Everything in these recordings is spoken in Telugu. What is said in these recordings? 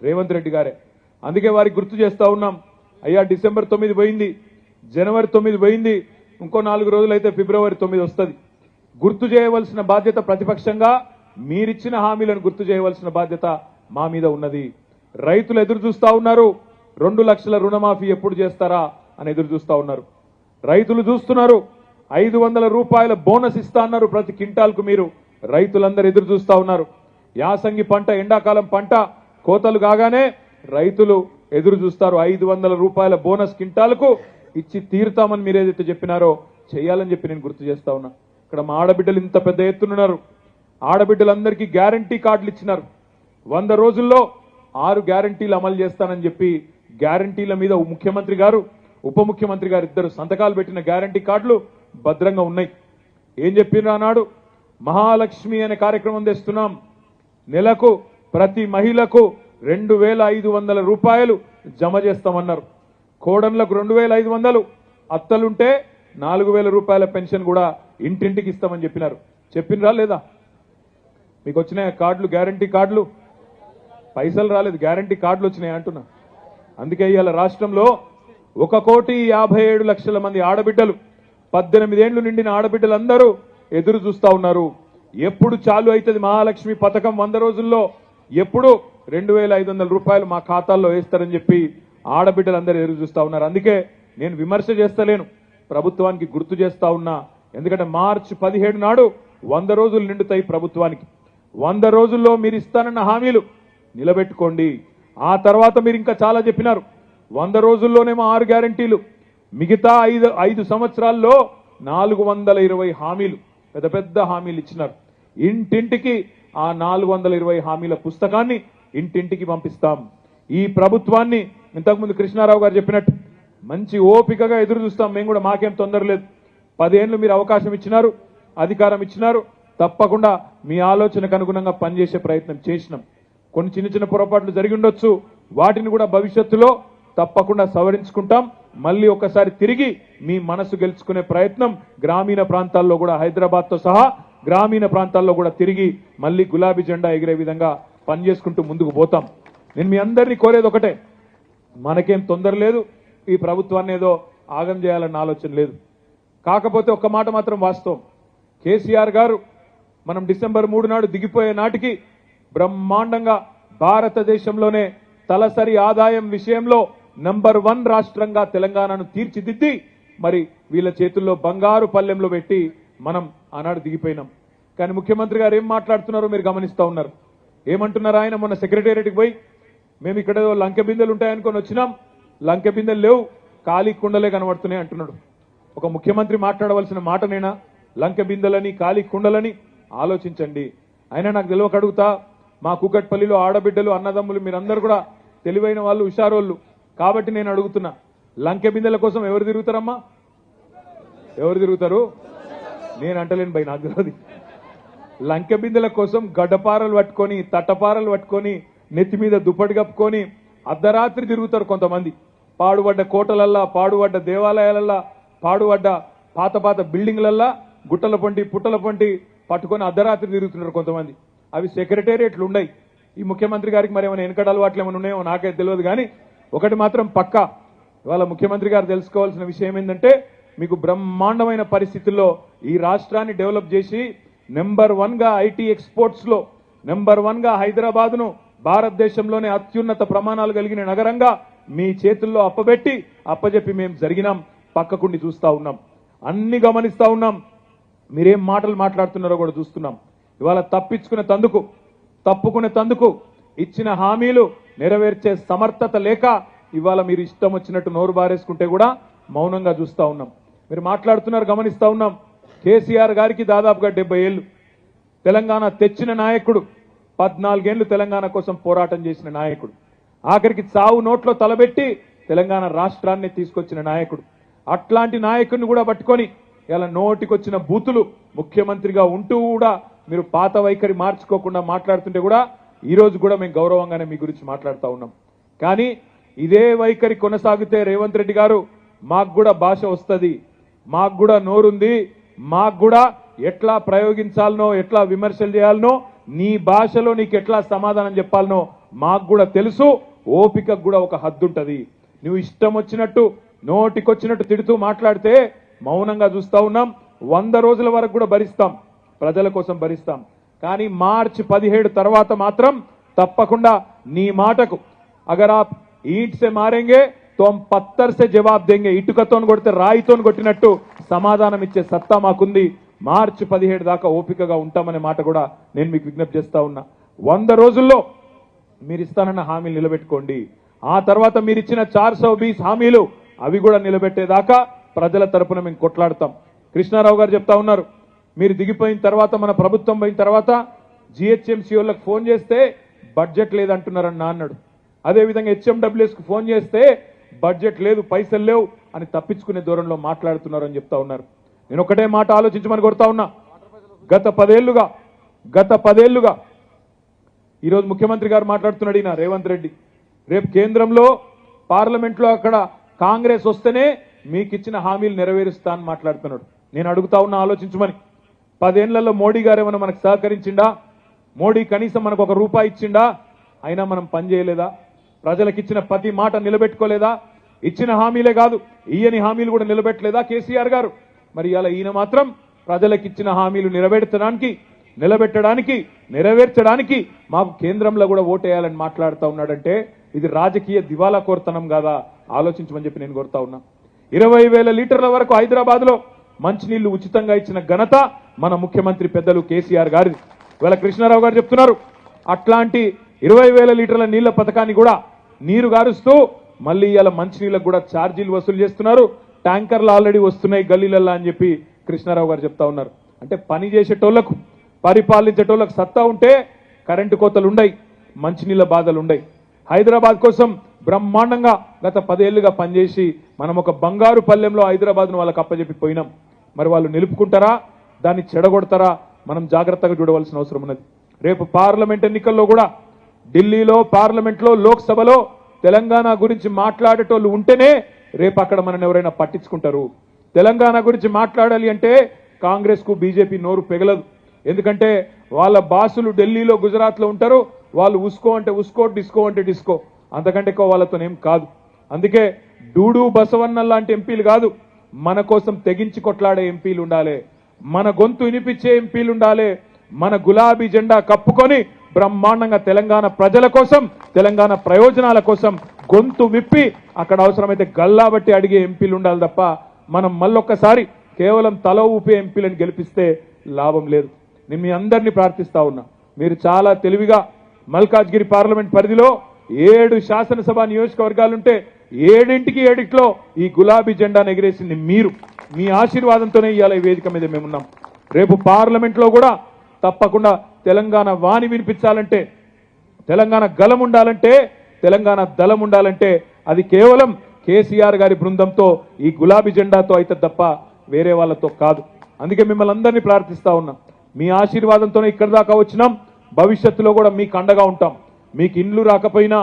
రేవంత్ రెడ్డి గారే. అందుకే వారికి గుర్తు చేస్తా ఉన్నాం, అయ్యా డిసెంబర్ 9 పోయింది, జనవరి 9 పోయింది, ఇంకో 4 రోజులైతే ఫిబ్రవరి 9 వస్తుంది. గుర్తు చేయవలసిన బాధ్యత ప్రతిపక్షంగా మీరిచ్చిన హామీలను గుర్తు చేయవలసిన బాధ్యత మా మీద ఉన్నది. రైతులు ఎదురు చూస్తా ఉన్నారు, 2 లక్షల రుణమాఫీ ఎప్పుడు చేస్తారా అని ఎదురు చూస్తా ఉన్నారు. రైతులు చూస్తున్నారు, 500 రూపాయల బోనస్ ఇస్తా అన్నారు ప్రతి క్వింటాల్కు. మీరు రైతులందరూ ఎదురు చూస్తా ఉన్నారు. యాసంగి పంట, ఎండాకాలం పంట కోతలు కాగానే రైతులు ఎదురు చూస్తారు. 500 రూపాయల బోనస్ క్వింటాల్కు ఇచ్చి తీరుతామని మీరు ఏదైతే చెప్పినారో చేయాలని చెప్పి నేను గుర్తు చేస్తా ఉన్నా. ఇక్కడ మా ఆడబిడ్డలు ఇంత పెద్ద ఎత్తునున్నారు. ఆడబిడ్డలందరికీ గ్యారంటీ కార్డులు ఇచ్చినారు. 100 రోజుల్లో 6 గ్యారంటీలు అమలు చేస్తానని చెప్పి గ్యారంటీల మీద ముఖ్యమంత్రి గారు, ఉప ముఖ్యమంత్రి గారు ఇద్దరు సంతకాలు పెట్టిన గ్యారంటీ కార్డులు భద్రంగా ఉన్నాయి. ఏం చెప్పిన అన్నాడు, మహాలక్ష్మి అనే కార్యక్రమం తెస్తున్నాం. నెలకు ప్రతి మహిళకు 2500 రూపాయలు జమ చేస్తామన్నారు. కోడన్లకు 2500, అత్తలుంటే 4000 రూపాయల పెన్షన్ కూడా ఇంటింటికి ఇస్తామని చెప్పినారు. చెప్పినరా లేదా? మీకు వచ్చినాయి కార్డులు, గ్యారంటీ కార్డులు? పైసలు రాలేదు, గ్యారంటీ కార్డులు వచ్చినాయి అంటున్నా. అందుకే ఇవాళ రాష్ట్రంలో 1,57,00,000 మంది ఆడబిడ్డలు, 18 ఏళ్లు నిండిన ఆడబిడ్డలందరూ ఎదురు చూస్తా ఉన్నారు. ఎప్పుడు చాలు అవుతుంది మహాలక్ష్మి పథకం 100 రోజుల్లో, ఎప్పుడు 2500 రూపాయలు మా ఖాతాల్లో వేస్తారని చెప్పి ఆడబిడ్డలందరూ ఎదురు చూస్తా ఉన్నారు. అందుకే నేను విమర్శ చేస్తలేను, ప్రభుత్వానికి గుర్తు చేస్తా ఉన్నా. ఎందుకంటే మార్చి 17 నాడు 100 రోజులు నిండుతాయి ప్రభుత్వానికి. 100 రోజుల్లో మీరు ఇస్తానన్న హామీలు నిలబెట్టుకోండి. ఆ తర్వాత మీరు ఇంకా చాలా చెప్పినారు. 100 రోజుల్లోనేమో 6 గ్యారంటీలు, మిగతా 5 సంవత్సరాల్లో 420 హామీలు, పెద్ద పెద్ద హామీలు ఇచ్చినారు. ఇంటింటికి ఆ 420 హామీల పుస్తకాన్ని ఇంటింటికి పంపిస్తాం. ఈ ప్రభుత్వాన్ని ఇంతకుముందు కృష్ణారావు గారు చెప్పినట్టు మంచి ఓపికగా ఎదురు చూస్తాం. మేము కూడా, మాకేం తొందర లేదు. 10 ఏళ్లు మీరు అవకాశం ఇచ్చినారు, అధికారం ఇచ్చినారు. తప్పకుండా మీ ఆలోచనకు అనుగుణంగా పనిచేసే ప్రయత్నం చేసినాం. కొన్ని చిన్న చిన్న పొరపాట్లు జరిగి ఉండొచ్చు, వాటిని కూడా భవిష్యత్తులో తప్పకుండా సవరించుకుంటాం. మళ్ళీ ఒకసారి తిరిగి మీ మనసు గెలుచుకునే ప్రయత్నం గ్రామీణ ప్రాంతాల్లో కూడా, హైదరాబాద్తో సహా గ్రామీణ ప్రాంతాల్లో కూడా తిరిగి మళ్ళీ గులాబీ జెండా ఎగిరే విధంగా పనిచేసుకుంటూ ముందుకు పోతాం. నేను మీ అందరినీ కోరేది ఒకటే, మనకేం తొందర లేదు, ఈ ప్రభుత్వాన్ని ఏదో ఆగం చేయాలన్న ఆలోచన లేదు. కాకపోతే ఒక్క మాట మాత్రం వాస్తవం, కేసీఆర్ గారు మనం డిసెంబర్ 3 నాడు దిగిపోయే నాటికి బ్రహ్మాండంగా భారతదేశంలోనే తలసరి ఆదాయం విషయంలో నంబర్ 1 రాష్ట్రంగా తెలంగాణను తీర్చిదిద్ది మరి వీళ్ళ చేతుల్లో బంగారు పల్లెంలో పెట్టి మనం ఆనాడు దిగిపోయినాం. కానీ ముఖ్యమంత్రి గారు ఏం మాట్లాడుతున్నారో మీరు గమనిస్తూ ఉన్నారు. ఏమంటున్నారు ఆయన? మొన్న సెక్రటేరియట్కి పోయి మేము ఇక్కడ లంకె బిందెలు ఉంటాయనుకొని వచ్చినాం, లంకె బిందెలు లేవు, ఖాళీ కుండలే కనబడుతున్నాయి అంటున్నాడు. ఒక ముఖ్యమంత్రి మాట్లాడవలసిన మాటనేనా లంకె బిందెలని, ఖాళీ కుండలని? ఆలోచించండి. అయినా నాకు తెలియక అడుగుతా, మా కూకట్పల్లిలో ఆడబిడ్డలు, అన్నదమ్ములు మీరందరూ కూడా తెలివైన వాళ్ళు, హుషారోళ్ళు కాబట్టి నేను అడుగుతున్నా, లంకె బిందెల కోసం ఎవరు తిరుగుతారమ్మా? ఎవరు తిరుగుతారు? నేను అంటలేను భయ్, నాకు తెలియదు. లంకె బిందెల కోసం గడ్డపారలు పట్టుకొని, తట్టపారలు పట్టుకొని, నెత్తి మీద దుప్పటి కప్పుకొని అర్ధరాత్రి తిరుగుతారు కొంతమంది. పాడుబడ్డ కోటలల్లా, పాడుబడ్డ దేవాలయాలల్లా, పాడుబడ్డ పాత పాత బిల్డింగ్లల్లా గుట్టల పొంటి పుట్టల పొంటి పట్టుకొని అర్ధరాత్రి తిరుగుతున్నారు కొంతమంది. అవి సెక్రటేరియట్లు ఉన్నాయి. ఈ ముఖ్యమంత్రి గారికి మరి ఏమైనా వెనకడ అలవాట్లు ఏమైనా ఉన్నాయో నాకైతే తెలియదు. కానీ ఒకటి మాత్రం పక్కా, ఇవాళ ముఖ్యమంత్రి గారు తెలుసుకోవాల్సిన విషయం ఏంటంటే, మీకు బ్రహ్మాండమైన పరిస్థితుల్లో ఈ రాష్ట్రాన్ని డెవలప్ చేసి నెంబర్ 1గా ఐటీ ఎక్స్పోర్ట్స్లో నెంబర్ 1గా హైదరాబాద్ను భారతదేశంలోనే అత్యున్నత ప్రమాణాలు కలిగిన నగరంగా మీ చేతుల్లో అప్పజెప్పి మేము జరిగినాం. పక్కకుండి చూస్తా ఉన్నాం, అన్ని గమనిస్తా ఉన్నాం. మీరేం మాటలు మాట్లాడుతున్నారో కూడా చూస్తున్నాం. ఇవాళ తప్పుకునే తందుకు ఇచ్చిన హామీలు నెరవేర్చే సమర్థత లేక ఇవాళ మీరు ఇష్టం వచ్చినట్టు నోరు బారేసుకుంటే కూడా మౌనంగా చూస్తా ఉన్నాం. మీరు మాట్లాడుతున్నారు, గమనిస్తా ఉన్నాం. కేసీఆర్ గారికి దాదాపుగా 70 ఏళ్లు తెలంగాణ తెచ్చిన నాయకుడు, 14 ఏళ్లు తెలంగాణ కోసం పోరాటం చేసిన నాయకుడు, ఆఖరికి చావు నోట్లో తలబెట్టి తెలంగాణ రాష్ట్రాన్ని తీసుకొచ్చిన నాయకుడు. అట్లాంటి నాయకుడిని కూడా పట్టుకొని ఇలా నోటికొచ్చిన బూతులు ముఖ్యమంత్రిగా ఉంటూ కూడా మీరు పాత వైఖరి మార్చుకోకుండా మాట్లాడుతుంటే కూడా ఈ రోజు కూడా మేము గౌరవంగానే మీ గురించి మాట్లాడుతూ ఉన్నాం. కానీ ఇదే వైఖరి కొనసాగితే రేవంత్ రెడ్డి గారు, మాకు కూడా భాష వస్తుంది, మాకు కూడా నోరుంది, మాకు కూడా ఎట్లా ప్రయోగించాలనో, ఎట్లా విమర్శలు చేయాలనో నీ భాషలో నీకు ఎట్లా సమాధానం చెప్పాలనో మాకు కూడా తెలుసు. ఓపికకు కూడా ఒక హద్దు ఉంటుంది. నువ్వు ఇష్టం వచ్చినట్టు నోటికొచ్చినట్టు తిడుతూ మాట్లాడితే మౌనంగా చూస్తా ఉన్నాం. 100 రోజుల వరకు కూడా భరిస్తాం, ప్రజల కోసం భరిస్తాం. కానీ మార్చి 17 తర్వాత మాత్రం తప్పకుండా నీ మాటకు అగర్ ఆప్ ఈంట్ సే మారేంగే तो हम पत्थर से जवाब देंगे. ఇటుకతో కొడితే రాయితో కొట్టినట్టు సమాధానం ఇచ్చే సత్తా మాకుంది. మార్చి 17 దాకా ఓపికగా ఉంటామనే మాట కూడా నేను మీకు విజ్ఞప్తి చేస్తా ఉన్నా. 100 రోజుల్లో మీరు ఇస్తానన్న హామీలు నిలబెట్టుకోండి. ఆ తర్వాత మీరు ఇచ్చిన 420 హామీలు అవి కూడా నిలబెట్టేదాకా ప్రజల తరపున మేము కొట్లాడతాం. కృష్ణారావు గారు చెప్తా ఉన్నారు, మీరు దిగిపోయిన తర్వాత మన ప్రభుత్వం పోయిన తర్వాత జిహెచ్ఎంసీ వాళ్ళకి ఫోన్ చేస్తే బడ్జెట్ లేదంటున్నారని అన్నాడు. అదేవిధంగా హెచ్ఎండబ్ల్యూఎస్కి ఫోన్ చేస్తే బడ్జెట్ లేదు, పైసలు లేవు అని తప్పించుకునే దూరంలో మాట్లాడుతున్నారని చెప్తా ఉన్నారు. నేను ఒకటే మాట ఆలోచించమని కోరుతా ఉన్నా. గత 10 ఏళ్లుగా ఈరోజు ముఖ్యమంత్రి గారు మాట్లాడుతున్నాడు, ఈయన రేవంత్ రెడ్డి. రేపు కేంద్రంలో పార్లమెంట్లో అక్కడ కాంగ్రెస్ వస్తేనే మీకు ఇచ్చిన హామీలు నెరవేరుస్తా అని మాట్లాడుతున్నాడు. నేను అడుగుతా ఉన్నా, ఆలోచించమని. 10 ఏళ్లలో మోడీ గారు ఏమైనా మనకు సహకరించిండా? మోడీ కనీసం మనకు ₹1 ఇచ్చిండా? అయినా మనం పని చేయలేదా? ప్రజలకు ఇచ్చిన ప్రతి మాట నిలబెట్టుకోలేదా? ఇచ్చిన హామీలే కాదు, ఈయని హామీలు కూడా నిలబెట్టలేదా కేసీఆర్ గారు? మరి ఇలా ఈయన మాత్రం ప్రజలకు ఇచ్చిన హామీలు నిలబెట్టడానికి నెరవేర్చడానికి మాకు కేంద్రంలో కూడా ఓటేయాలని మాట్లాడుతూ ఉన్నాడంటే ఇది రాజకీయ దివాలా కోరతనం కాదా? ఆలోచించమని చెప్పి నేను కోరుతా ఉన్నా. 20,000 లీటర్ల వరకు హైదరాబాద్ లో మంచినీళ్లు ఉచితంగా ఇచ్చిన ఘనత మన ముఖ్యమంత్రి పెద్దలు కేసీఆర్ గారిది. ఇవాళ కృష్ణారావు గారు చెప్తున్నారు, అట్లాంటి 20,000 లీటర్ల నీళ్ల పథకాన్ని కూడా నీరు గారుస్తూ మళ్ళీ ఇవాళ మంచినీళ్ళకు కూడా ఛార్జీలు వసూలు చేస్తున్నారు. ట్యాంకర్లు ఆల్రెడీ వస్తున్నాయి గల్లీలల్లో అని చెప్పి కృష్ణారావు గారు చెప్తా ఉన్నారు. అంటే పని చేసేటోళ్లకు, పరిపాలించేటోళ్లకు సత్తా ఉంటే కరెంటు కోతలు ఉండయి, మంచినీళ్ళ బాధలు ఉండయి. హైదరాబాద్ కోసం బ్రహ్మాండంగా గత 10 ఏళ్లుగా పనిచేసి మనం ఒక బంగారు పల్లెంలో హైదరాబాద్ను వాళ్ళకి అప్పచెప్పి పోయినాం. మరి వాళ్ళు నిలుపుకుంటారా, దాన్ని చెడగొడతారా? మనం జాగ్రత్తగా చూడవలసిన అవసరం ఉన్నది. రేపు పార్లమెంట్ ఎన్నికల్లో కూడా ఢిల్లీలో, పార్లమెంట్లో, లోక్సభలో తెలంగాణ గురించి మాట్లాడేటోళ్ళు ఉంటేనే రేపు అక్కడ మనల్ని ఎవరైనా పట్టించుకుంటారు. తెలంగాణ గురించి మాట్లాడాలి అంటే కాంగ్రెస్ కు బీజేపీ నోరు పెగలదు. ఎందుకంటే వాళ్ళ బాసులు ఢిల్లీలో, గుజరాత్లో ఉంటారు. వాళ్ళు ఉస్కో అంటే ఉస్కో, డిస్కో అంటే డిస్కో, అంతకంటే ఎక్కువ వాళ్ళతోనేం కాదు. అందుకే డూడు బసవన్న లాంటి ఎంపీలు కాదు, మన కోసం తెగించి కొట్లాడే ఎంపీలు ఉండాలి, మన గొంతు వినిపించే ఎంపీలు ఉండాలి. మన గులాబీ జెండా కప్పుకొని బ్రహ్మాండంగా తెలంగాణ ప్రజల కోసం, తెలంగాణ ప్రయోజనాల కోసం గొంతు విప్పి అక్కడ అవసరమైతే గల్లాబట్టి అడిగే ఎంపీలు ఉండాలి తప్ప మనం మళ్ళొక్కసారి కేవలం తల ఊపే ఎంపీలను గెలిపిస్తే లాభం లేదు. నేను మీ అందరినీ ప్రార్థిస్తా ఉన్నా, మీరు చాలా తెలివిగా మల్కాజ్గిరి పార్లమెంట్ పరిధిలో 7 శాసనసభ నియోజకవర్గాలుంటే 7 ఈ గులాబీ జెండాను ఎగిరేసింది మీరు. మీ ఆశీర్వాదంతోనే ఇవాళ ఈ వేదిక మీద మేమున్నాం. రేపు పార్లమెంట్లో కూడా తప్పకుండా తెలంగాణ వాణి వినిపించాలంటే, తెలంగాణ గలం ఉండాలంటే, తెలంగాణ దళం ఉండాలంటే అది కేవలం కేసీఆర్ గారి బృందంతో, ఈ గులాబీ జెండాతో అయితే తప్ప వేరే వాళ్ళతో కాదు. అందుకే మిమ్మల్ని అందరినీ ప్రార్థిస్తా ఉన్నా, మీ ఆశీర్వాదంతోనే ఇక్కడి దాకా వచ్చినాం. భవిష్యత్తులో కూడా మీకు అండగా ఉంటాం. మీకు ఇండ్లు రాకపోయినా,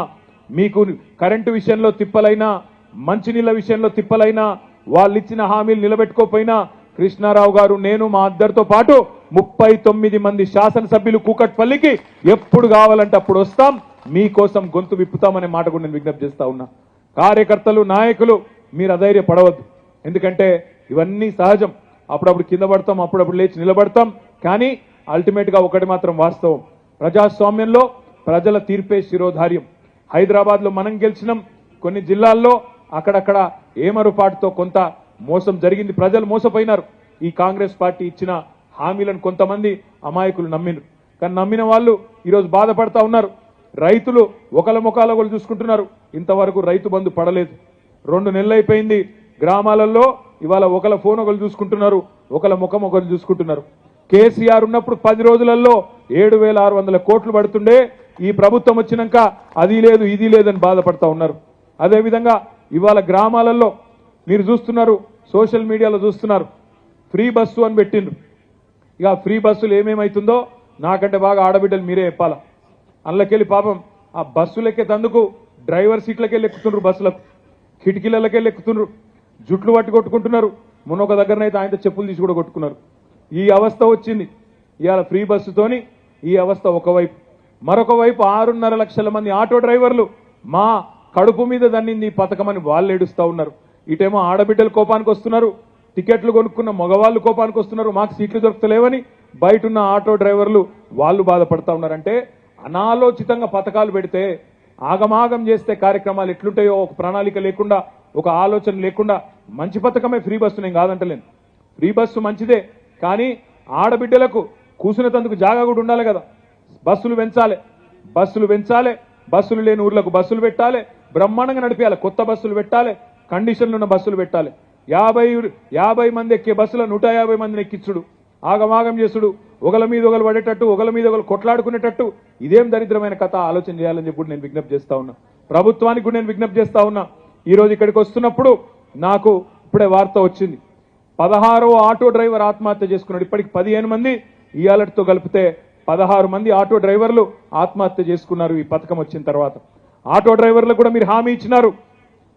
మీకు కరెంటు విషయంలో తిప్పలైనా, మంచినీళ్ళ విషయంలో తిప్పలైనా, వాళ్ళు ఇచ్చిన హామీలు నిలబెట్టుకోకపోయినా కృష్ణారావు గారు, నేను, మా అందరితో పాటు 39 మంది శాసనసభ్యులు కూకట్పల్లికి ఎప్పుడు కావాలంటే అప్పుడు వస్తాం, మీకోసం గొంతు విప్పుతామనే మాట కూడా నేను విజ్ఞప్తి చేస్తా ఉన్నా. కార్యకర్తలు, నాయకులు మీరు అధైర్యపడవద్దు. ఎందుకంటే ఇవన్నీ సహజం. అప్పుడప్పుడు కింద పడతాం, అప్పుడప్పుడు లేచి నిలబడతాం. కానీ అల్టిమేట్ గా ఒకటి మాత్రం వాస్తవం, ప్రజాస్వామ్యంలో ప్రజల తీర్పే శిరోధార్యం. హైదరాబాద్ లో మనం గెలిచినాం, కొన్ని జిల్లాల్లో అక్కడక్కడ ఏమరుపాటుతో కొంత మోసం జరిగింది, ప్రజలు మోసపోయినారు. ఈ కాంగ్రెస్ పార్టీ ఇచ్చిన హామీలను కొంతమంది అమాయకులు నమ్మినారు. కానీ నమ్మిన వాళ్ళు ఈరోజు బాధపడతా ఉన్నారు. రైతులు ఒకళ్ళ ముఖాల ఒకళ్ళు చూసుకుంటున్నారు. ఇంతవరకు రైతు బంధు పడలేదు. 2 నెలలు అయిపోయింది. గ్రామాలలో ఇవాళ ఒకళ్ళ ఫోన్ ఒకళ్ళు చూసుకుంటున్నారు, ఒకళ్ళ ముఖం ఒకళ్ళు చూసుకుంటున్నారు. కేసీఆర్ ఉన్నప్పుడు 10 రోజులలో 7,600 కోట్లు పడుతుండే, ఈ ప్రభుత్వం వచ్చినాక అది లేదు ఇది లేదని బాధపడతా ఉన్నారు. అదేవిధంగా ఇవాళ గ్రామాలలో మీరు చూస్తున్నారు, సోషల్ మీడియాలో చూస్తున్నారు, ఫ్రీ బస్సు అని పెట్టిండ్రు. ఇక ఫ్రీ బస్సులు ఏమేమైతుందో నాకంటే బాగా ఆడబిడ్డలు మీరే చెప్పాలా. అందులోకెళ్ళి పాపం ఆ బస్సులెక్కేందుకు డ్రైవర్ సీట్లకెళ్ళి ఎక్కుతుండ్రు, బస్సులకు కిటికీలకెళ్ళి ఎక్కుతుండ్రు, జుట్లు పట్టి కొట్టుకుంటున్నారు. మొన్న ఒక దగ్గరనైతే ఆయనతో చెప్పులు తీసి కూడా కొట్టుకున్నారు. ఈ అవస్థ వచ్చింది. ఇవాళ ఫ్రీ బస్సుతోని ఈ అవస్థ ఒకవైపు. మరొక వైపు 6.5 లక్షల మంది ఆటో డ్రైవర్లు మా కడుపు మీద దన్నింది ఈ పథకం అని వాళ్ళు ఏడుస్తూ ఉన్నారు. ఇటేమో ఆడబిడ్డలు కోపానికి వస్తున్నారు, టికెట్లు కొనుక్కున్న మగవాళ్ళు కోపానికి వస్తున్నారు, మాకు సీట్లు దొరుకుతలేవని బయట ఉన్న ఆటో డ్రైవర్లు వాళ్ళు బాధపడతా ఉన్నారంటే అనాలోచితంగా పథకాలు పెడితే ఆగమాగం చేస్తే కార్యక్రమాలు ఎట్లుంటాయో ఒక ప్రణాళిక లేకుండా ఒక ఆలోచన లేకుండా మంచి పథకమే ఫ్రీ బస్సు, నేను కాదంటలేను. ఫ్రీ బస్సు మంచిదే, కానీ ఆడబిడ్డలకు కూసునేందుకు జాగా కూడా ఉండాలి కదా. బస్సులు పెంచాలి, బస్సులు లేని ఊర్లకు బస్సులు పెట్టాలి, బ్రహ్మాండంగా నడిపేయాలి, కొత్త బస్సులు పెట్టాలి, కండిషన్లు ఉన్న బస్సులు పెట్టాలి. 50 మంది ఎక్కే బస్సులో 150 మందిని ఎక్కించుడు, ఆగమాగం చేసుడు, ఒకల మీద ఒకరు పడేటట్టు, ఒకల మీద ఒకరు కొట్లాడుకునేటట్టు, ఇదేం దరిద్రమైన కథ. ఆలోచన చేయాలని చెప్పి నేను విజ్ఞప్తి చేస్తా ఉన్నా. ప్రభుత్వానికి కూడా నేను విజ్ఞప్తి చేస్తా ఉన్నా. ఈరోజు ఇక్కడికి వస్తున్నప్పుడు నాకు ఇప్పుడే వార్త వచ్చింది, 16వ ఆటో డ్రైవర్ ఆత్మహత్య చేసుకున్నాడు. ఇప్పటికి 15 మంది, ఇయాలటితో కలిపితే 16 మంది ఆటో డ్రైవర్లు ఆత్మహత్య చేసుకున్నారు ఈ పథకం వచ్చిన తర్వాత. ఆటో డ్రైవర్లకు కూడా మీరు హామీ ఇచ్చినారు,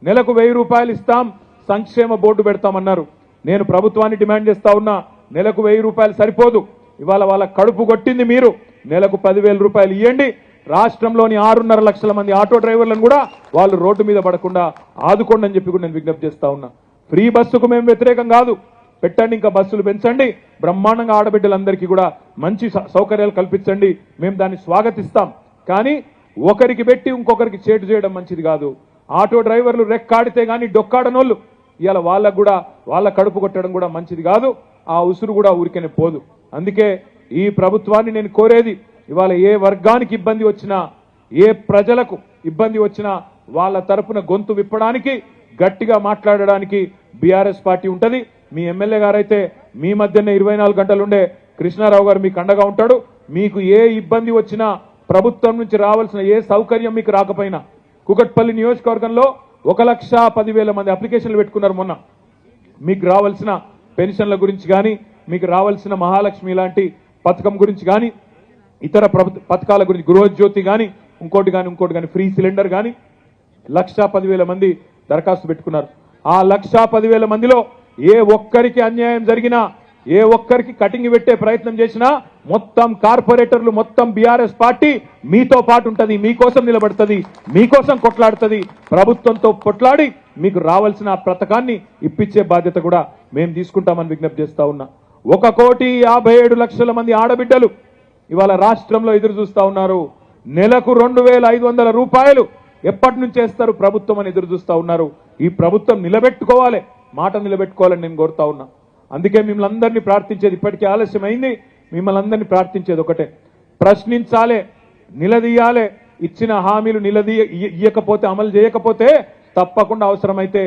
నెలకు 1000 రూపాయలు ఇస్తాం, సంక్షేమ బోర్డు పెడతామన్నారు. నేను ప్రభుత్వాన్ని డిమాండ్ చేస్తా ఉన్నా, నెలకు 1000 రూపాయలు సరిపోదు. ఇవాళ వాళ్ళ కడుపు కొట్టింది మీరు, నెలకు 10,000 రూపాయలు ఇవ్వండి. రాష్ట్రంలోని 6.5 లక్షల మంది ఆటో డ్రైవర్లను కూడా వాళ్ళు రోడ్డు మీద పడకుండా ఆదుకోండి అని చెప్పి కూడా నేను విజ్ఞప్తి చేస్తా ఉన్నా. ఫ్రీ బస్సుకు మేము వ్యతిరేకం కాదు, పెట్టండి, ఇంకా బస్సులు పెంచండి, బ్రహ్మాండంగా ఆడబిడ్డలందరికీ కూడా మంచి సౌకర్యాలు కల్పించండి, మేము దాన్ని స్వాగతిస్తాం. కానీ ఒకరికి పెట్టి ఇంకొకరికి చేటు చేయడం మంచిది కాదు. ఆటో డ్రైవర్లు రెక్కాడితే కానీ డొక్కాడనోళ్ళు ఇవాళ వాళ్ళకు కూడా వాళ్ళ కడుపు కొట్టడం కూడా మంచిది కాదు. ఆ ఉసురు కూడా ఊరికనే పోదు. అందుకే ఈ ప్రభుత్వాన్ని నేను కోరేది, ఇవాళ ఏ వర్గానికి ఇబ్బంది వచ్చినా, ఏ ప్రజలకు ఇబ్బంది వచ్చినా వాళ్ళ తరపున గొంతు విప్పడానికి, గట్టిగా మాట్లాడడానికి బీఆర్ఎస్ పార్టీ ఉంటది. మీ ఎమ్మెల్యే గారైతే మీ మధ్యనే 24 గంటలుండే కృష్ణారావు గారు మీకు అండగా ఉంటాడు. మీకు ఏ ఇబ్బంది వచ్చినా, ప్రభుత్వం నుంచి రావాల్సిన ఏ సౌకర్యం మీకు రాకపోయినా, కుకట్పల్లి నియోజకవర్గంలో 1,10,000 మంది అప్లికేషన్లు పెట్టుకున్నారు మొన్న. మీకు రావాల్సిన పెన్షన్ల గురించి కానీ, మీకు రావాల్సిన మహాలక్ష్మి లాంటి పథకం గురించి కానీ, ఇతర పథకాల గురించి, గృహజ్యోతి కానీ, ఇంకోటి కానీ, ఫ్రీ సిలిండర్ కానీ 1,10,000 మంది దరఖాస్తు పెట్టుకున్నారు. ఆ 1,10,000 మందిలో ఏ ఒక్కరికి అన్యాయం జరిగినా, ఏ ఒక్కరికి కటింగ్ పెట్టే ప్రయత్నం చేసినా మొత్తం కార్పొరేటర్లు, మొత్తం బీఆర్ఎస్ పార్టీ మీతో పాటు ఉంటుంది, మీకోసం నిలబడుతుంది, మీకోసం కొట్లాడుతుంది. ప్రభుత్వంతో కొట్లాడి మీకు రావాల్సిన ఆ పథకాన్ని ఇప్పించే బాధ్యత కూడా మేము తీసుకుంటామని విజ్ఞప్తి చేస్తా ఉన్నా. 1,57,00,000 మంది ఆడబిడ్డలు ఇవాళ రాష్ట్రంలో ఎదురు చూస్తా ఉన్నారు. నెలకు 2,500 రూపాయలు ఎప్పటి నుంచి చేస్తారు ప్రభుత్వం అని ఎదురు చూస్తా ఉన్నారు. ఈ ప్రభుత్వం నిలబెట్టుకోవాలి, మాట నిలబెట్టుకోవాలని నేను కోరుతా ఉన్నా. అందుకే మిమ్మల్ని అందరినీ ప్రార్థించేది, ఇప్పటికీ ఆలస్యమైంది, మిమ్మల్ని అందరినీ ప్రార్థించేది ఒకటే, ప్రశ్నించాలి, నిలదీయాలి. ఇచ్చిన హామీలు ఇయ్యకపోతే, అమలు చేయకపోతే తప్పకుండా అవసరమైతే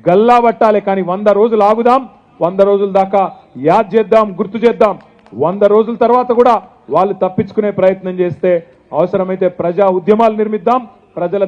గల్లా పట్టాలి. కానీ 100 రోజులు ఆగుదాం, 100 రోజుల దాకా యాద్ చేద్దాం, గుర్తు చేద్దాం. 100 రోజుల తర్వాత కూడా వాళ్ళు తప్పించుకునే ప్రయత్నం చేస్తే అవసరమైతే ప్రజా ఉద్యమాలు నిర్మిద్దాం. ప్రజల